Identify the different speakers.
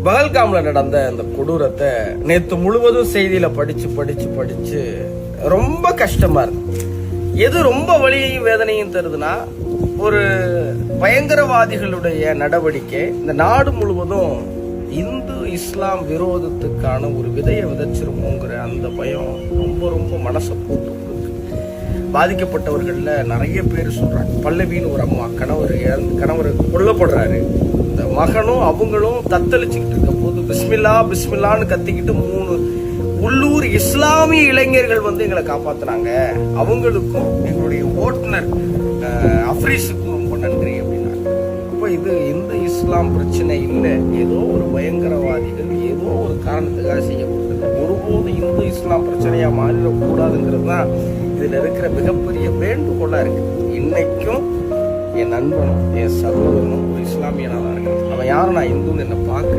Speaker 1: பகல்காம்ல நடந்த அந்த கொடூரத்தை நேத்து முழுவதும் செய்தியில படிச்சு படிச்சு படிச்சு ரொம்ப கஷ்டமா இருக்கு. எது ரொம்ப வலியையும் வேதனையும் தருதுன்னா, ஒரு பயங்கரவாதிகளுடைய நடவடிக்கை இந்த நாடு முழுவதும் இந்து இஸ்லாம் விரோதத்துக்கான ஒரு விதையை விதைச்சிருமோங்கிற அந்த பயம் ரொம்ப ரொம்ப மனசை போட்டு கொடுக்கு. பாதிக்கப்பட்டவர்கள்ல நிறைய பேர் சொல்றாங்க. பல்லவின்னு ஒரு அம்மா கணவர் கொல்லப்படுறாரு. இந்த மகனும் அவங்களும் தத்தளிச்சுக்கிட்டு இருக்க போது பிஸ்மில்லா பிஸ்மில்லான்னு கத்திக்கிட்டு 3 உள்ளூர் இஸ்லாமிய இளைஞர்கள் வந்து எங்களை காப்பாத்தினாங்க. அவங்களுக்கும் எங்களுடைய ஓட்டுநர் அஃப்ரீஸுக்கும் ரொம்ப நன்றி அப்படின்னாங்க. அப்போ இது இந்த இஸ்லாம் பிரச்சனை இல்லை, ஏதோ ஒரு பயங்கரவாதிகள் ஏதோ ஒரு காரணத்துக்காக செய்யப்பட்டது. ஒருபோதும் இந்து இஸ்லாம் பிரச்சனையா மாறிடக்கூடாதுங்கிறது தான் இதுல இருக்கிற மிகப்பெரிய வேண்டுகோளா இருக்கு. இன்னைக்கும் என் நண்பனும் என் சகோதரனும் ஒரு இஸ்லாமியனா தான் இருக்கு. அவன் யாரும் நான் இந்துன்னு என்ன பார்க்க